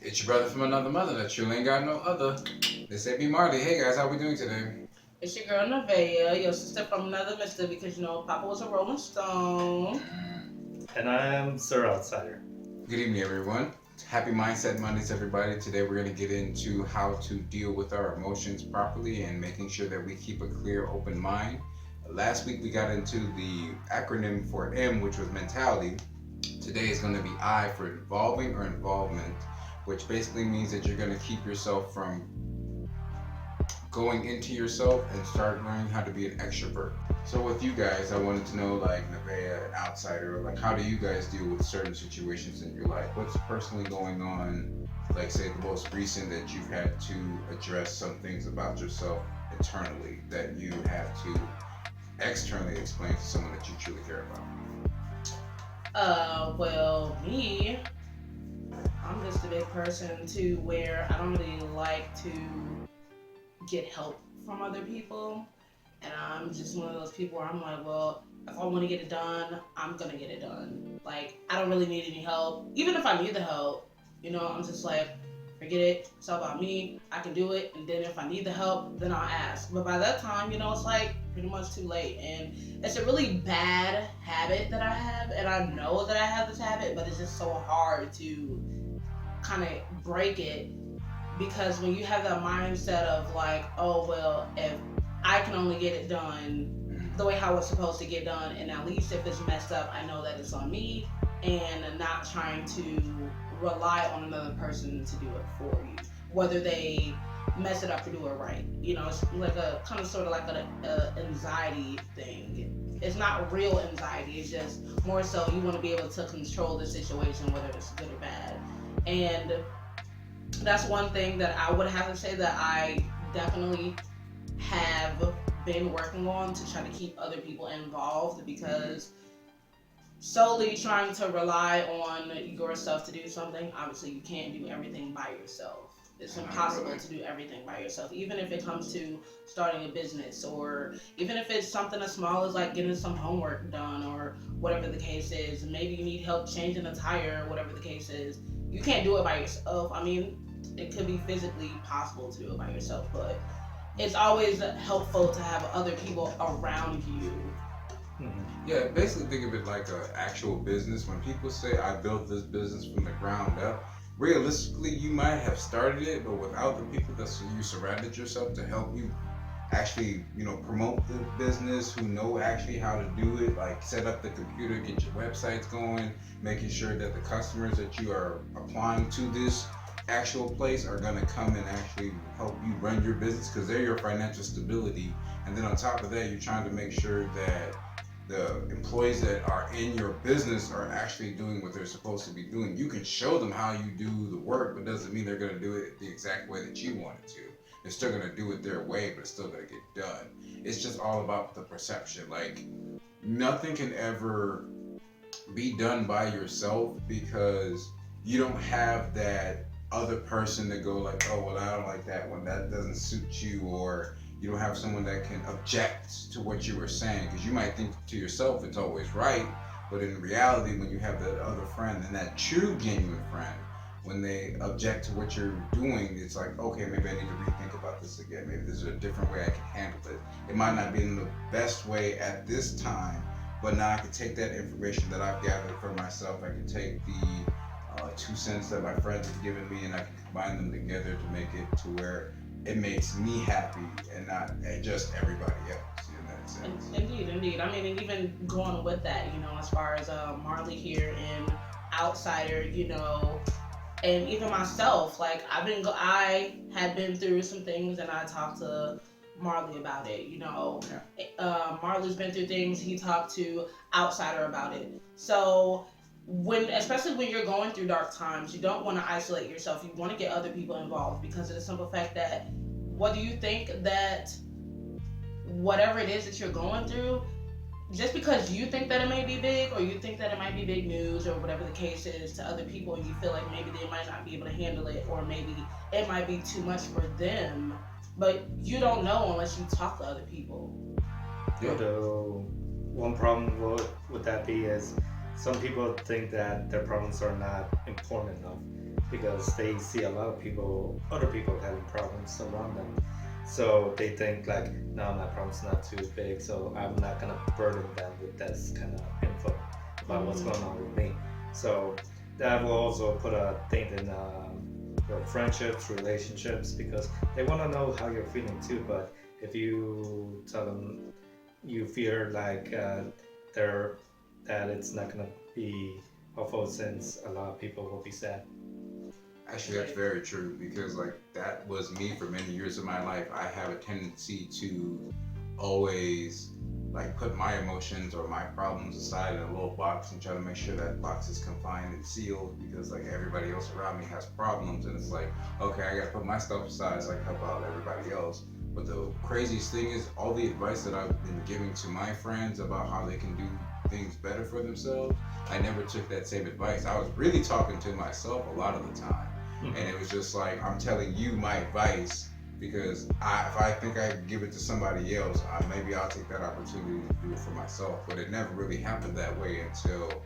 It's your brother from another mother that you ain't got no other. This AB.Marley. Hey guys, how we doing today? It's your girl Nivaeyah, your sister from another mister because Papa was a Rolling Stone. And I am Sir Outsider. Good evening, everyone. Happy Mindset Mondays, everybody. Today we're going to get into how to deal with our emotions properly and making sure that we keep a clear, open mind. Last week we got into the acronym for M, which was mentality. Today is going to be I for involving or involvement, which basically means that you're going to keep yourself from going into yourself and start learning how to be an extrovert. So with you guys, I wanted to know, like Nivaeyah, an outsider, like how do you guys deal with certain situations in your life? What's personally going on, like say the most recent that you've had to address some things about yourself internally that you have to externally explain to someone that you truly care about? Well, me, I'm just a big person too where I don't really like to get help from other people. And I'm just one of those people where I'm like, well, if I want to get it done, I'm going to get it done. Like, I don't really need any help. Even if I need the help, I'm just like, forget it. It's all about me. I can do it. And then if I need the help, then I'll ask. But by that time, it's like pretty much too late. And it's a really bad habit that I have. And I know that I have this habit, but it's just so hard to kind of break it. Because when you have that mindset of like, oh, well, if I can only get it done the way how it's supposed to get done, and at least if it's messed up, I know that it's on me, and not trying to rely on another person to do it for you, whether they mess it up or do it right. It's like a kind of sort of like an anxiety thing. It's not real anxiety, it's just more so you want to be able to control the situation, whether it's good or bad. And that's one thing that I would have to say that I definitely have been working on to try to keep other people involved, because solely trying to rely on yourself to do something, obviously you can't do everything by yourself. It's impossible to do everything by yourself, even if it comes to starting a business, or even if it's something as small as like getting some homework done, or whatever the case is. Maybe you need help changing a tire, or whatever the case is. You can't do it by yourself. I mean, it could be physically possible to do it by yourself, but it's always helpful to have other people around you. Yeah, basically think of it like an actual business. When people say, I built this business from the ground up, realistically, you might have started it, but without the people that you surrounded yourself to help you actually, promote the business, who know actually how to do it, like set up the computer, get your websites going, making sure that the customers that you are applying to this actual place are going to come and actually help you run your business, because they're your financial stability. And then on top of that, you're trying to make sure that the employees that are in your business are actually doing what they're supposed to be doing. You can show them how you do the work, but doesn't mean they're going to do it the exact way that you want it to. They're still going to do it their way, but it's still going to get done. It's just all about the perception. Like, nothing can ever be done by yourself, because you don't have that other person to go like, oh, well, I don't like that one, that doesn't suit you, or you don't have someone that can object to what you were saying, because you might think to yourself it's always right, but in reality, when you have that other friend, and that true genuine friend, when they object to what you're doing, it's like, okay, maybe I need to rethink about this again. Maybe there's a different way I can handle it. It might not be in the best way at this time, but now I can take that information that I've gathered for myself, I can take the 2 cents that my friends have given me, and I can combine them together to make it to where it makes me happy and not just everybody else in that sense. Indeed. I mean, and even going with that, as far as Marley here and Outsider, and even myself, like I had been through some things, and I talked to Marley about it. Yeah. Marley's been through things. He talked to Outsider about it. So especially when you're going through dark times, you don't want to isolate yourself. You want to get other people involved, because of the simple fact that whether you think that whatever it is that you're going through, just because you think that it may be big, or you think that it might be big news, or whatever the case is to other people, and you feel like maybe they might not be able to handle it, or maybe it might be too much for them, but you don't know unless you talk to other people. Although one problem with that be is some people think that their problems are not important enough because they see a lot of other people having problems around them. So they think like, no, my problem's not too big, so I'm not gonna burden them with this kind of info about what's going on with me. So that will also put a thing in your friendships, relationships, because they want to know how you're feeling too. But if you tell them you fear like they're that it's not gonna be helpful, since a lot of people will be sad. Actually, that's very true because like that was me for many years of my life. I have a tendency to always like put my emotions or my problems aside in a little box and try to make sure that box is confined and sealed because like everybody else around me has problems and it's like, okay, I gotta put my stuff aside so I can help out everybody else. But the craziest thing is all the advice that I've been giving to my friends about how they can do things better for themselves, I never took that same advice. I was really talking to myself a lot of the time. And it was just like, I'm telling you my advice because if I think I could give it to somebody else, maybe I'll take that opportunity to do it for myself. But it never really happened that way until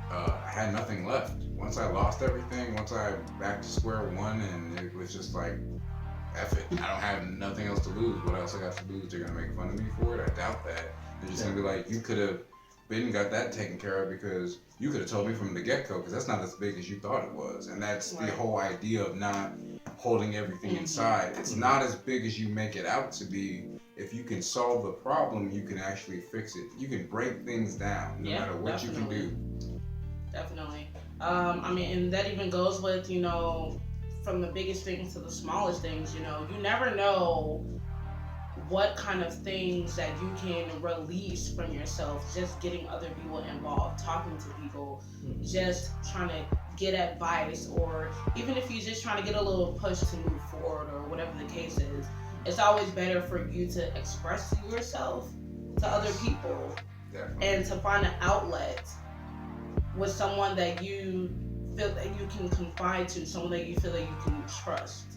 I had nothing left. Once I lost everything, once I back to square one, and it was just like, F it. I don't have nothing else to lose. What else I got to lose? They're gonna make fun of me for it? I doubt that. They're just gonna be like, you could have been got that taken care of because you could have told me from the get-go because that's not as big as you thought it was. And that's the whole idea of not holding everything inside. It's not as big as you make it out to be. If you can solve the problem, you can actually fix it. You can break things down no matter what definitely. you can do. Definitely. I mean, and that even goes with, from the biggest things to the smallest things, you never know what kind of things that you can release from yourself, just getting other people involved, talking to people, just trying to get advice, or even if you're just trying to get a little push to move forward or whatever the case is. It's always better for you to express yourself to other people. Definitely. And to find an outlet with someone that you feel that you can confide to, someone that you feel that you can trust.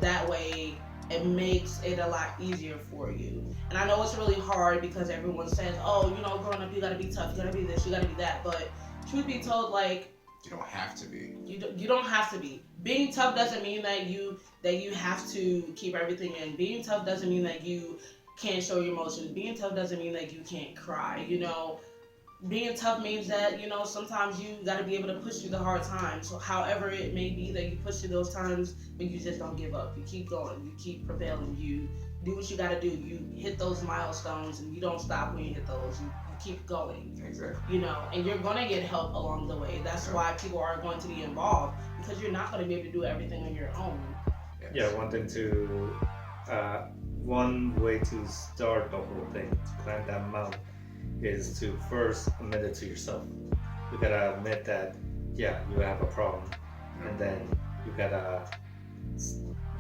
That way it makes it a lot easier for you. And I know it's really hard because everyone says, oh, growing up you gotta be tough, you gotta be this, you gotta be that. But truth be told, like, you don't have to be. You don't have to be. Being tough doesn't mean that you have to keep everything in. Being tough doesn't mean that you can't show your emotions. Being tough doesn't mean that you can't cry. Being tough means that, sometimes you got to be able to push through the hard times. So however it may be that you push through those times, but you just don't give up. You keep going. You keep prevailing. You do what you got to do. You hit those milestones and you don't stop when you hit those. You keep going. Exactly. And you're going to get help along the way. That's why people are going to be involved, because you're not going to be able to do everything on your own. Yes. Yeah, one way to start the whole thing, to climb that mountain, is to first admit it to yourself. You gotta admit that, yeah, you have a problem, and then you gotta,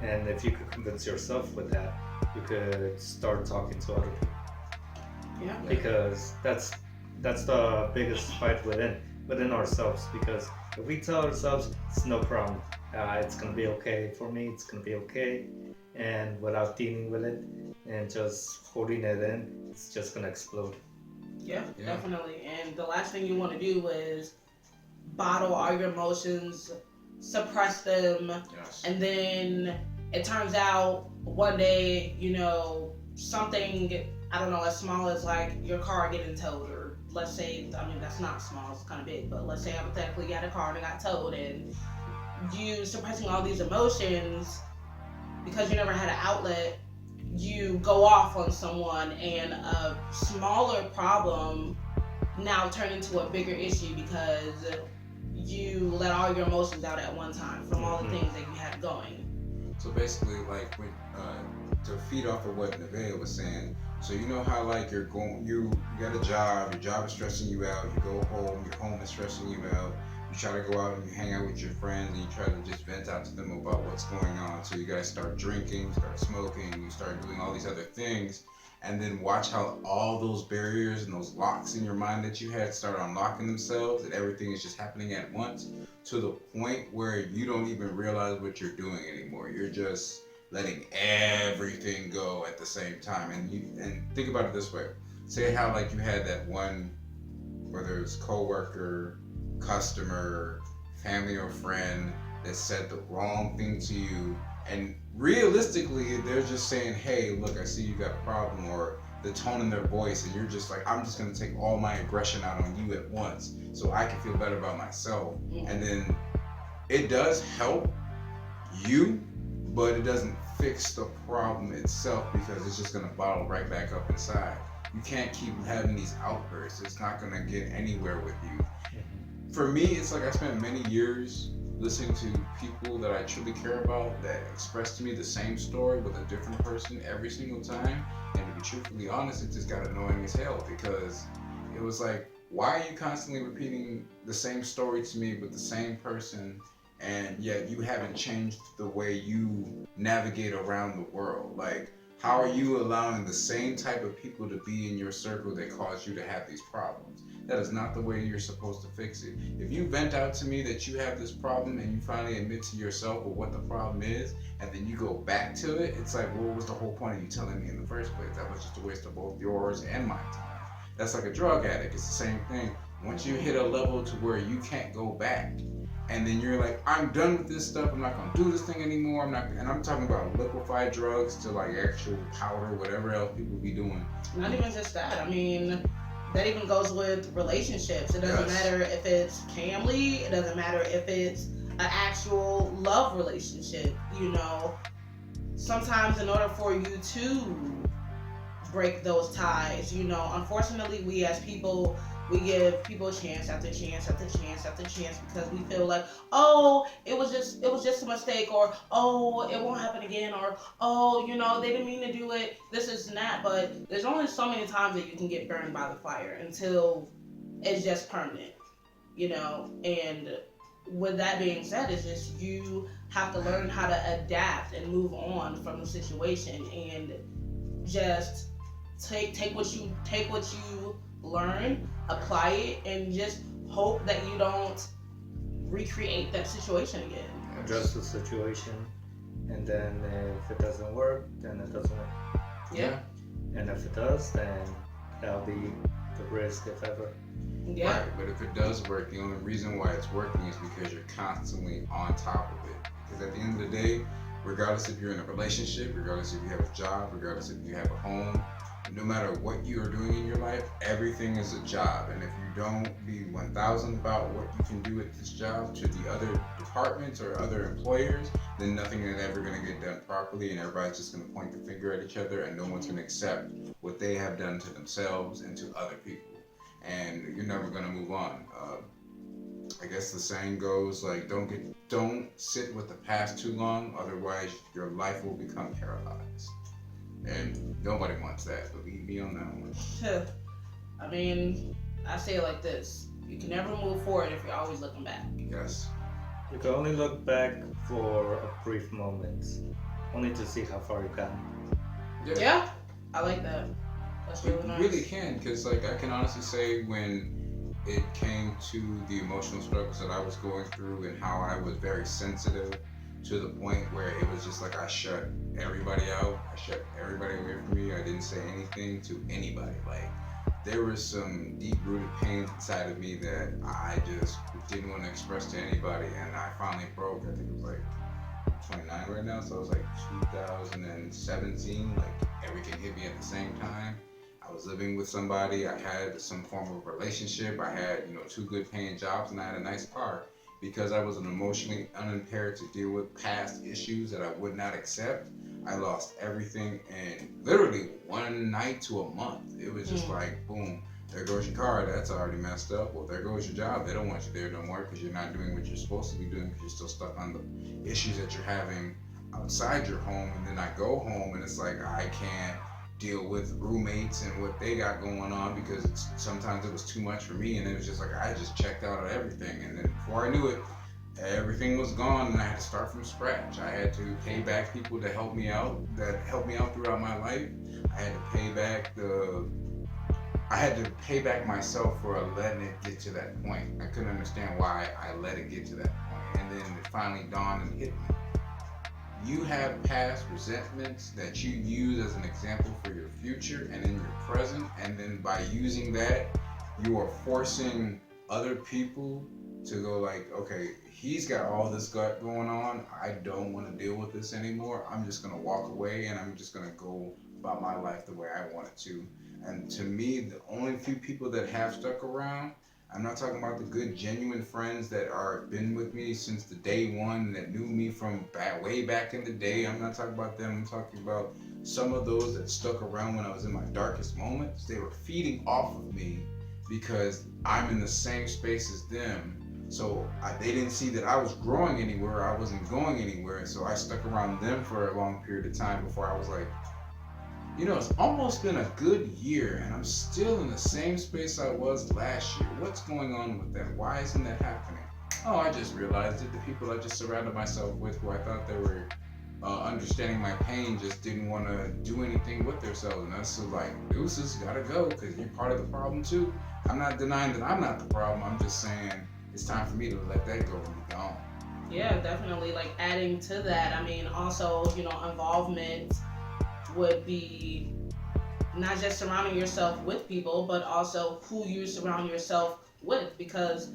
and if you could convince yourself with that, you could start talking to other people. Yeah. Because that's the biggest fight within ourselves. Because if we tell ourselves it's no problem, it's gonna be okay for me, it's gonna be okay, and without dealing with it and just holding it in, it's just gonna explode. Yeah, definitely. And the last thing you want to do is bottle all your emotions, suppress them, and then it turns out one day, something, I don't know, as small as like your car getting towed, or let's say, I mean, that's not small, it's kind of big, but let's say hypothetically you had a car and it got towed, and you suppressing all these emotions because you never had an outlet, you go off on someone, and a smaller problem now turn into a bigger issue because you let all your emotions out at one time from all the things that you had going. So basically, like, when, to feed off of what Nivaeyah was saying, so you know how like you got a job, your job is stressing you out, you go home, your home is stressing you out, you try to go out and you hang out with your friends and you try to just vent out to them about what's going on. So you guys start drinking, start smoking, you start doing all these other things, and then watch how all those barriers and those locks in your mind that you had start unlocking themselves, and everything is just happening at once to the point where you don't even realize what you're doing anymore. You're just letting everything go at the same time. And think about it this way. Say how like you had that one whether it's coworker, customer, family or friend that said the wrong thing to you, and realistically they're just saying, hey, look, I see you got a problem, or the tone in their voice, and you're just like, I'm just gonna take all my aggression out on you at once so I can feel better about myself. And then it does help you, but it doesn't fix the problem itself, because it's just gonna bottle right back up inside. You can't keep having these outbursts. It's not gonna get anywhere with you. For me, it's like I spent many years listening to people that I truly care about that express to me the same story with a different person every single time. And to be truthfully honest, it just got annoying as hell, because it was like, why are you constantly repeating the same story to me with the same person, and yet you haven't changed the way you navigate around the world? Like, how are you allowing the same type of people to be in your circle that cause you to have these problems? That is not the way you're supposed to fix it. If you vent out to me that you have this problem and you finally admit to yourself what the problem is, and then you go back to it, it's like, what was the whole point of you telling me in the first place? That was just a waste of both yours and my time. That's like a drug addict. It's the same thing. Once you hit a level to where you can't go back, and then you're like, I'm done with this stuff, I'm not gonna do this thing anymore, and I'm talking about liquefied drugs to like actual powder, whatever else people be doing. Not even just that. I mean, that even goes with relationships. It doesn't matter if it's family, it doesn't matter if it's an actual love relationship. You know, sometimes in order for you to break those ties, you know, unfortunately, we as people, we give people chance after chance after chance after chance, because we feel like, oh, it was just a mistake, or oh, it won't happen again, or oh, you know, they didn't mean to do it, this is that. But there's only so many times that you can get burned by the fire until it's just permanent, you know. And with that being said, it's just, you have to learn how to adapt and move on from the situation, and just take what you learn, apply it, and just hope that you don't recreate that situation again. Address the situation, and then if it doesn't work, then it doesn't work. Yeah. And if it does, then that'll be the risk, if ever. Yeah. Right, but if it does work, the only reason why it's working is because you're constantly on top of it. Because at the end of the day, regardless if you're in a relationship, regardless if you have a job, regardless if you have a home, no matter what you are doing in your life, everything is a job. And if you don't be 1,000 about what you can do at this job to the other departments or other employers, then nothing is ever going to get done properly, and everybody's just going to point the finger at each other, and no one's going to accept what they have done to themselves and to other people. And you're never going to move on. I guess the saying goes, like, don't sit with the past too long, otherwise your life will become paralyzed. And nobody wants that, believe me on that one. I mean, I say it like this: you can never move forward if you're always looking back. Yes. You can only look back for a brief moment, only to see how far you've gotten. Yeah, I like that. That's really nice. You really can, because like I can honestly say, when it came to the emotional struggles that I was going through and how I was very sensitive, to the point where it was just like I shut everybody out. I shut everybody away from me. I didn't say anything to anybody. Like, there was some deep-rooted pain inside of me that I just didn't want to express to anybody, and I finally broke. I think it was like 29 right now, so it was like 2017. Like, everything hit me at the same time. I was living with somebody. I had some form of relationship. I had, 2 good paying jobs, and I had a nice car. Because I was emotionally unimpaired to deal with past issues that I would not accept, I lost everything in literally one night to a month. It was just like, boom, there goes your car, that's already messed up. Well, there goes your job, they don't want you there no more because you're not doing what you're supposed to be doing, because you're still stuck on the issues that you're having outside your home. And then I go home and it's like, I can't deal with roommates and what they got going on, because sometimes it was too much for me, and it was just like I just checked out of everything. And then before I knew it, everything was gone, and I had to start from scratch. I had to pay back people to help me out, that helped me out throughout my life. I had to pay back myself for letting it get to that point. I couldn't understand why I let it get to that point. And then it finally dawned and hit me. You have past resentments that you use as an example for your future and in your present, and then by using that, you are forcing other people to go like, okay, he's got all this gut going on. I don't want to deal with this anymore. I'm just gonna walk away and I'm just gonna go about my life the way I want it to. And to me, the only few people that have stuck around, I'm not talking about the good, genuine friends that are been with me since the day one, that knew me from way back in the day. I'm not talking about them. I'm talking about some of those that stuck around when I was in my darkest moments. They were feeding off of me because I'm in the same space as them. So they didn't see that I was growing anywhere. I wasn't going anywhere. So I stuck around them for a long period of time before I was like, it's almost been a good year and I'm still in the same space I was last year. What's going on with that? Why isn't that happening? Oh, I just realized that the people I just surrounded myself with, who I thought they were understanding my pain, just didn't want to do anything with themselves. And that's so like, deuces, gotta go, because you're part of the problem too. I'm not denying that I'm not the problem. I'm just saying it's time for me to let that go and be gone. Yeah, definitely. Like adding to that, I mean, also, involvement would be not just surrounding yourself with people, but also who you surround yourself with. Because,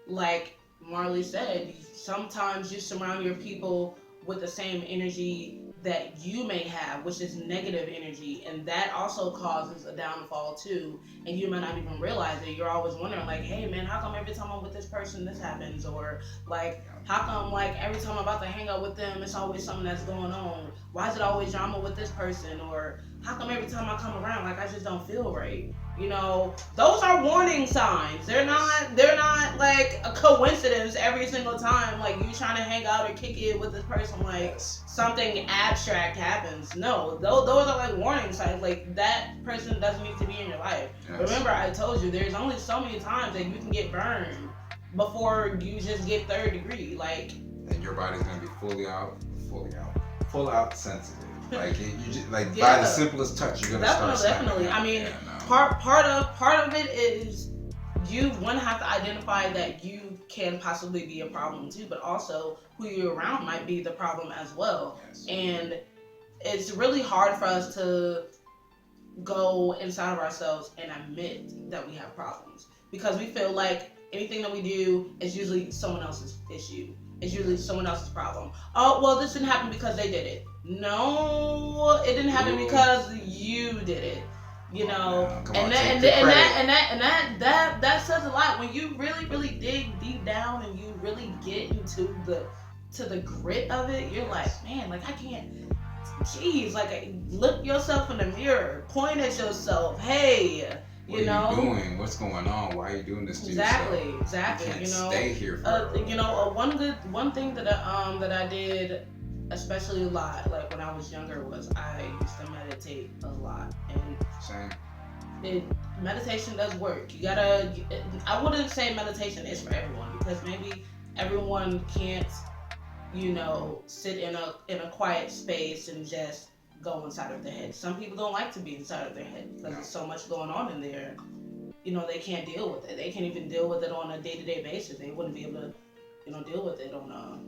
like Marley said, sometimes you surround your people with the same energy that you may have, which is negative energy, and that also causes a downfall too. And you might not even realize it. You're always wondering, like, hey man, how come every time I'm with this person this happens? Or like, how come like every time I'm about to hang out with them, it's always something that's going on? Why is it always drama with this person? Or how come every time I come around, like I just don't feel right? Those are warning signs. They're not like a coincidence every single time. Like you trying to hang out or kick it with this person, like something abstract happens. No, those are like warning signs. Like that person doesn't need to be in your life. Yes. Remember, I told you there's only so many times that you can get burned before you just get third degree. Like, and your body's gonna be full out sensitive. Like you just by the simplest touch, you're gonna start snapping. Definitely. I mean, part of it is you want to have to identify that you can possibly be a problem too, but also who you're around might be the problem as well. Yes. And it's really hard for us to go inside of ourselves and admit that we have problems, because we feel like anything that we do is usually someone else's issue. It's usually someone else's problem. Oh, well, this didn't happen because they did it. No, it didn't happen because you did it. That says a lot. When you really, really dig deep down and you really get into the grit of it, you're like, man, like I can't. Jeez, like look yourself in the mirror, point at yourself. Hey. What are you doing? What's going on? Why are you doing this to yourself? Exactly. You can't stay here for one thing that I did, especially a lot, like when I was younger, was I used to meditate a lot. And same. Meditation does work. You gotta. I wouldn't say meditation is for everyone, because maybe everyone can't, sit in a quiet space and just go inside of their head. Some people don't like to be inside of their head because there's so much going on in there. They can't deal with it. They can't even deal with it on a day-to-day basis. They wouldn't be able to, deal with it on a...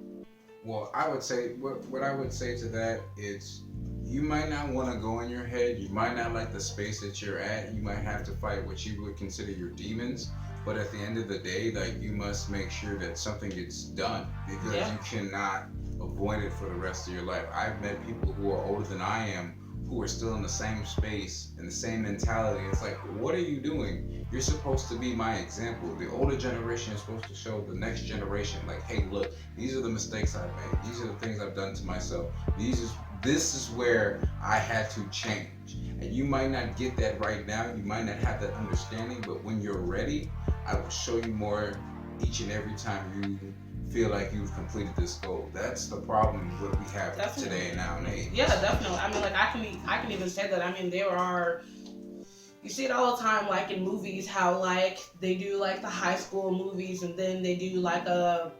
Well, I would say, what I would say to that is, you might not want to go in your head. You might not like the space that you're at. You might have to fight what you would consider your demons. But at the end of the day, like, you must make sure that something gets done, because you cannot avoid it for the rest of your life. I've met people who are older than I am who are still in the same space and the same mentality. It's like, what are you doing? You're supposed to be my example. The older generation is supposed to show the next generation, like, hey, look, these are the mistakes I've made. These are the things I've done to myself. This is where I had to change. And you might not get that right now. You might not have that understanding, but when you're ready, I will show you more each and every time you feel like you've completed this goal. That's the problem what we have today nowadays. Yeah, definitely. I mean, like I can even say that. I mean, you see it all the time, like in movies, how like they do like the high school movies, and then they do like a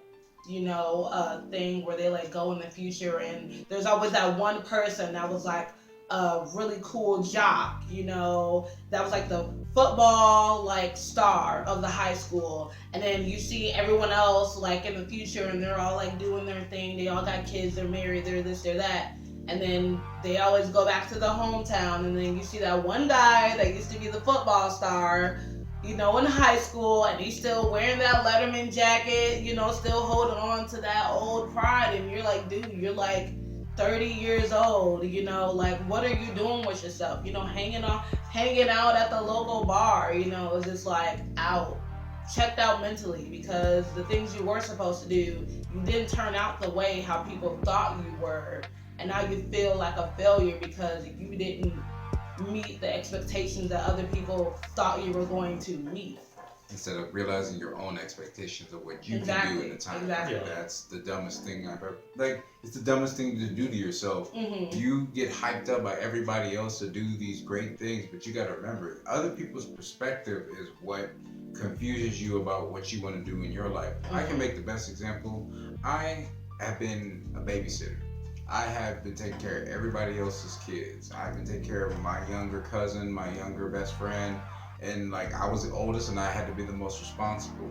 thing where they like go in the future, and there's always that one person that was like a really cool jock, that was like the football like star of the high school, and then you see everyone else like in the future, and they're all like doing their thing, they all got kids, they're married, they're this, they're that, and then they always go back to the hometown, and then you see that one guy that used to be the football star, in high school, and he's still wearing that Letterman jacket, still holding on to that old pride. And you're like, dude, you're like 30 years old, like what are you doing with yourself? Hanging out at the local bar, is just like out, checked out mentally because the things you were supposed to do, you didn't turn out the way how people thought you were, and now you feel like a failure because you didn't meet the expectations that other people thought you were going to meet. Instead of realizing your own expectations of what you Exactly. can do in the time. Exactly. Yeah. That's the dumbest thing I've ever. Like, it's the dumbest thing to do to yourself. Mm-hmm. You get hyped up by everybody else to do these great things, but you got to remember, other people's perspective is what confuses you about what you want to do in your life. I can make the best example. I have been a babysitter. I have been taking care of everybody else's kids. I've been taking care of my younger cousin, my younger best friend, and like I was the oldest and I had to be the most responsible.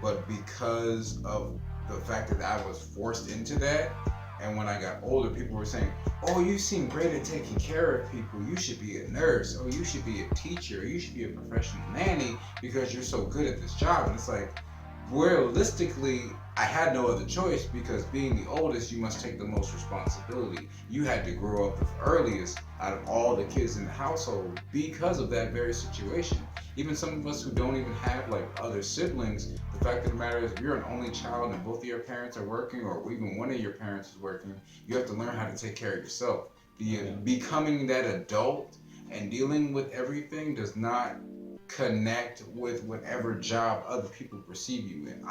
But because of the fact that I was forced into that, and when I got older, people were saying, "Oh, you seem great at taking care of people. You should be a nurse, or you should be a teacher, or you should be a professional nanny because you're so good at this job." And it's like, realistically, I had no other choice because being the oldest, you must take the most responsibility. You had to grow up the earliest out of all the kids in the household because of that very situation. Even some of us who don't even have like other siblings, the fact of the matter is if you're an only child and both of your parents are working, or even one of your parents is working, you have to learn how to take care of yourself. Becoming that adult and dealing with everything does not connect with whatever job other people perceive you in.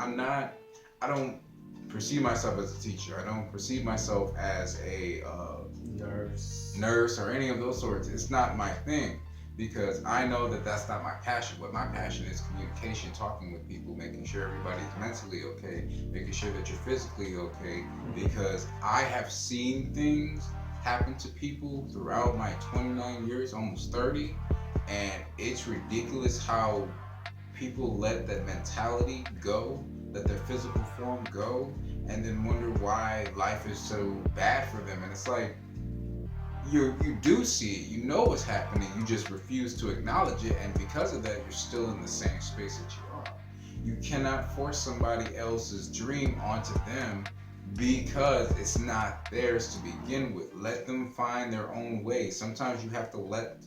I don't perceive myself as a teacher. I don't perceive myself as a nurse or any of those sorts. It's not my thing because I know that that's not my passion. But my passion is communication, talking with people, making sure everybody's mentally okay, making sure that you're physically okay, because I have seen things happen to people throughout my 29 years, almost 30, and it's ridiculous how people let that mentality go, let their physical form go, and then wonder why life is so bad for them. And it's like, you do see it, you know what's happening, you just refuse to acknowledge it, and because of that, you're still in the same space that you are. You cannot force somebody else's dream onto them because it's not theirs to begin with. Let them find their own way. Sometimes you have to let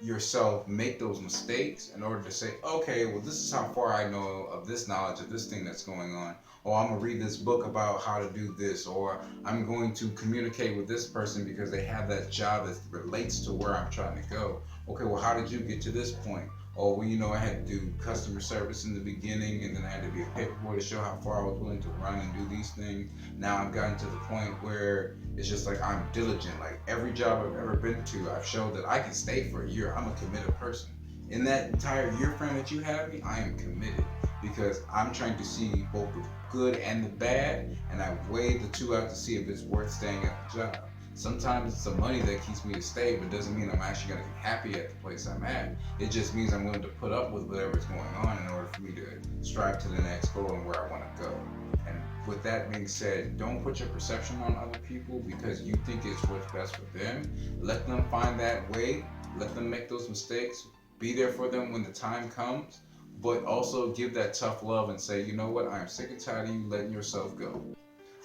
yourself make those mistakes in order to say, okay, well, this is how far I know of this knowledge of this thing that's going on. Or I'm gonna read this book about how to do this, or I'm going to communicate with this person because they have that job that relates to where I'm trying to go. Okay, well, how did you get to this point? Oh, well, I had to do customer service in the beginning, and then I had to be a paper boy to show how far I was willing to run and do these things. Now I've gotten to the point where it's just like I'm diligent. Like every job I've ever been to, I've showed that I can stay for a year. I'm a committed person. In that entire year frame that you have me, I am committed because I'm trying to see both the good and the bad, and I weigh the two out to see if it's worth staying at the job. Sometimes it's the money that keeps me to stay, but doesn't mean I'm actually going to be happy at the place I'm at. It just means I'm willing to put up with whatever's going on in order for me to strive to the next goal and where I want to go. And with that being said, don't put your perception on other people because you think it's what's best for them. Let them find that way. Let them make those mistakes. Be there for them when the time comes, but also give that tough love and say, you know what, I'm sick and tired of you letting yourself go.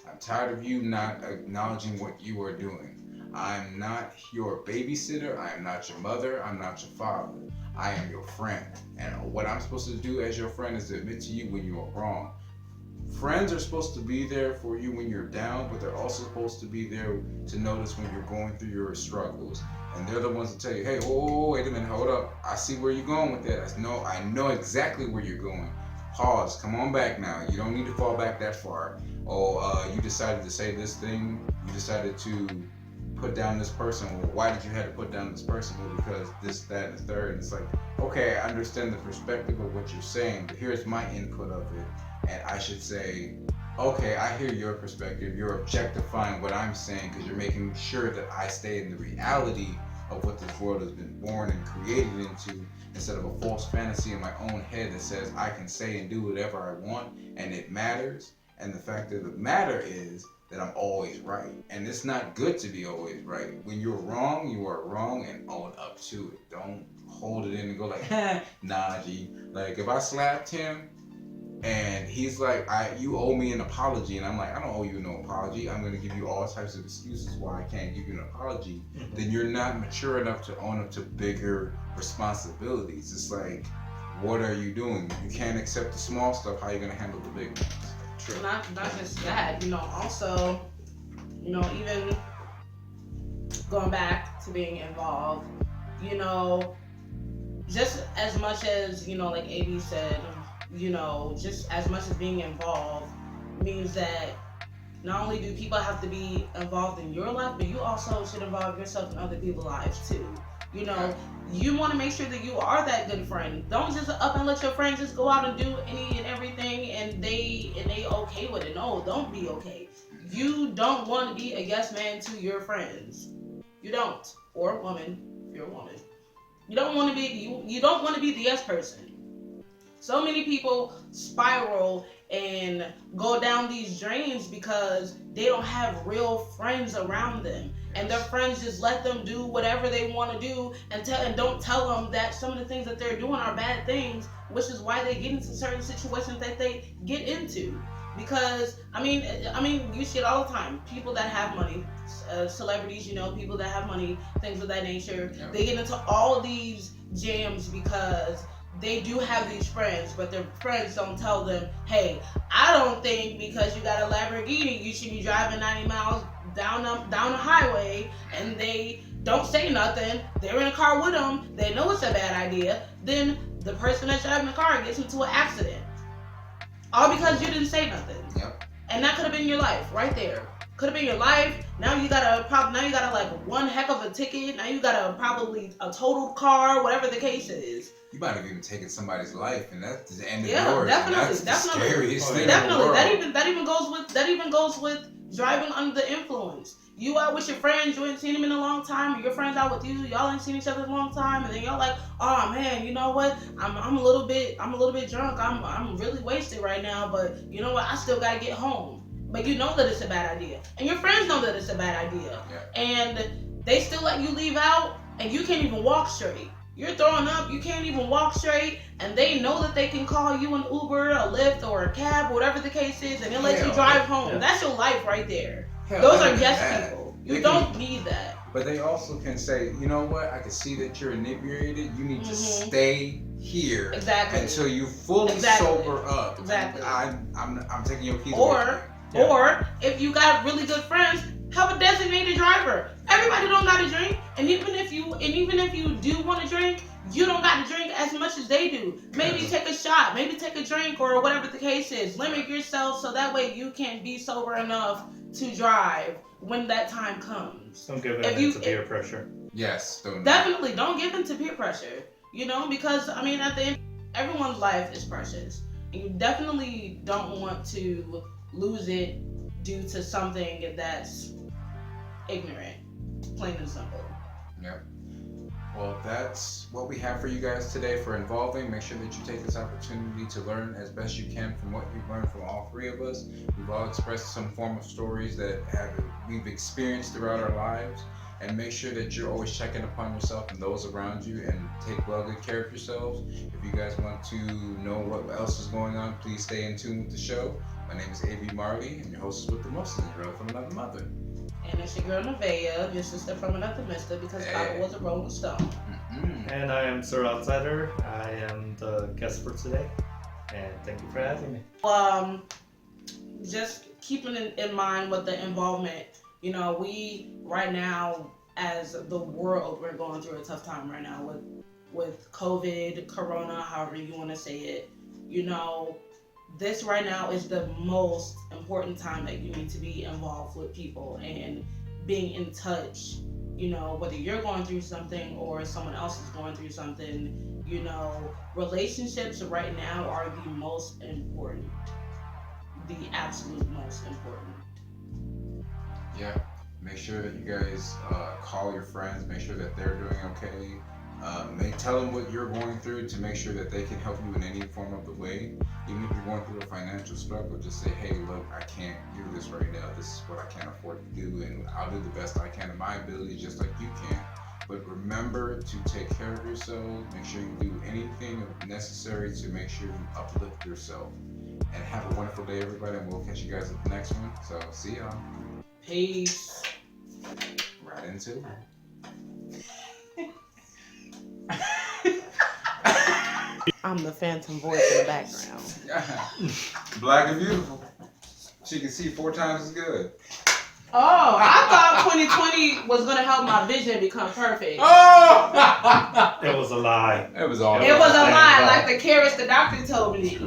I'm tired of you not acknowledging what you are doing. I'm not your babysitter. I am not your mother. I'm not your father. I am your friend. And what I'm supposed to do as your friend is to admit to you when you are wrong. Friends are supposed to be there for you when you're down, but they're also supposed to be there to notice when you're going through your struggles. And they're the ones that tell you, hey, whoa, wait a minute, hold up. I see where you're going with that. I know exactly where you're going. Pause, come on back now. You don't need to fall back that far. Oh, you decided to say this thing. You decided to put down this person. Well, why did you have to put down this person? Well, because this, that, and the third. And it's like, okay, I understand the perspective of what you're saying, but here's my input of it. And I should say, okay, I hear your perspective. You're objectifying what I'm saying because you're making sure that I stay in the reality of what this world has been born and created into, instead of a false fantasy in my own head that says I can say and do whatever I want and it matters. And the fact of the matter is that I'm always right. And it's not good to be always right. When you're wrong, you are wrong, and own up to it. Don't hold it in and go like, nah, G. Like, if I slapped him and he's like, you owe me an apology, and I'm like, I don't owe you no apology. I'm gonna give you all types of excuses why I can't give you an apology. Then you're not mature enough to own up to bigger responsibilities. It's like, what are you doing? You can't accept the small stuff. How are you gonna handle the big ones? True. Not just that, also, even going back to being involved, just as much as, like AB said, just as much as being involved means that not only do people have to be involved in your life, but you also should involve yourself in other people's lives too. You want to make sure that you are that good friend. Don't just up and let your friends just go out and do any and everything and they okay with it. No, don't be okay. You don't want to be a yes man to your friends. You don't. Or a woman, if you're a woman. You don't want to be you don't want to be the yes person. So many people spiral and go down these drains because they don't have real friends around them. And their friends just let them do whatever they want to do and don't tell them that some of the things that they're doing are bad things, which is why they get into certain situations that they get into. Because, I mean, you see it all the time. People that have money, celebrities, people that have money, things of that nature, they get into all these jams because they do have these friends, but their friends don't tell them, hey, I don't think because you got a Lamborghini, you should be driving 90 miles down the highway, and they don't say nothing. They're in a car with them. They know it's a bad idea. Then the person that's driving the car gets into an accident. All because you didn't say nothing. Yep. And that could have been your life right there. Could have been your life. Now you got like one heck of a ticket. Now you got probably a totaled car, whatever the case is. You might have even taken somebody's life, and that's the end of yours. Definitely. That's the scariest thing definitely. in the world. That even goes with driving under the influence. You out with your friends, you ain't seen them in a long time, or your friends out with you, y'all ain't seen each other in a long time, and then y'all like, oh man, you know what? I'm a little bit drunk. I'm really wasted right now, but you know what? I still gotta get home. But you know that it's a bad idea, and your friends know that it's a bad idea, and they still let you leave out, and you can't even walk straight. You're throwing up, you can't even walk straight, and they know that they can call you an Uber, a Lyft, or a cab, whatever the case is, and they'll let you drive home. Yeah. That's your life right there. Those are yes people. You don't need that. But they also can say, you know what? I can see that you're inebriated. You need to stay here until you fully sober up. Exactly. I'm taking your keys away. Or if you got really good friends, have a designated driver. Everybody don't gotta drink, and even if you do want to drink, you don't got to drink as much as they do. Maybe take a shot, maybe take a drink, or whatever the case is. Limit yourself so that way you can be sober enough to drive when that time comes. Don't give in to peer pressure. Yes, definitely don't give in to peer pressure. Because at the end, everyone's life is precious, and you definitely don't want to lose it due to something that's ignorant, plain and simple. Yep. Well, that's what we have for you guys today for involving. Make sure that you take this opportunity to learn as best you can from what you've learned from all three of us. We've all expressed some form of stories that we've experienced throughout our lives. And make sure that you're always checking upon yourself and those around you, and take well good care of yourselves. If you guys want to know what else is going on, please stay in tune with the show. My name is AB.Marley, and your host is with the most, and girl from another mother. And it's your girl Nivaeyah, your sister from another mister, because Papa was a Rolling Stone. Mm-hmm. And I am Sir Outsider. I am the guest for today, and thank you for having me. Just keeping in mind with the involvement, we right now, as the world, we're going through a tough time right now with COVID, Corona, however you want to say it. This right now is the most important time that you need to be involved with people and being in touch. Whether you're going through something or someone else is going through something, relationships right now are the most important. The absolute most important. Yeah. Make sure that you guys call your friends. Make sure that they're doing okay. Tell them what you're going through to make sure that they can help you in any form of the way. Even if you're going through a financial struggle, just say, hey, look, I can't do this right now. This is what I can't afford to do, and I'll do the best I can in my ability, just like you can. But remember to take care of yourself. Make sure you do anything necessary to make sure you uplift yourself. And have a wonderful day, everybody, and we'll catch you guys at the next one. So, see y'all. Peace. Right into it. I'm the phantom voice in the background. Black and beautiful. She can see 4 times as good. Oh, I thought 2020 was gonna help my vision become perfect. Oh! It was a lie. It was all. It was a lie, like the carrots the doctor told me.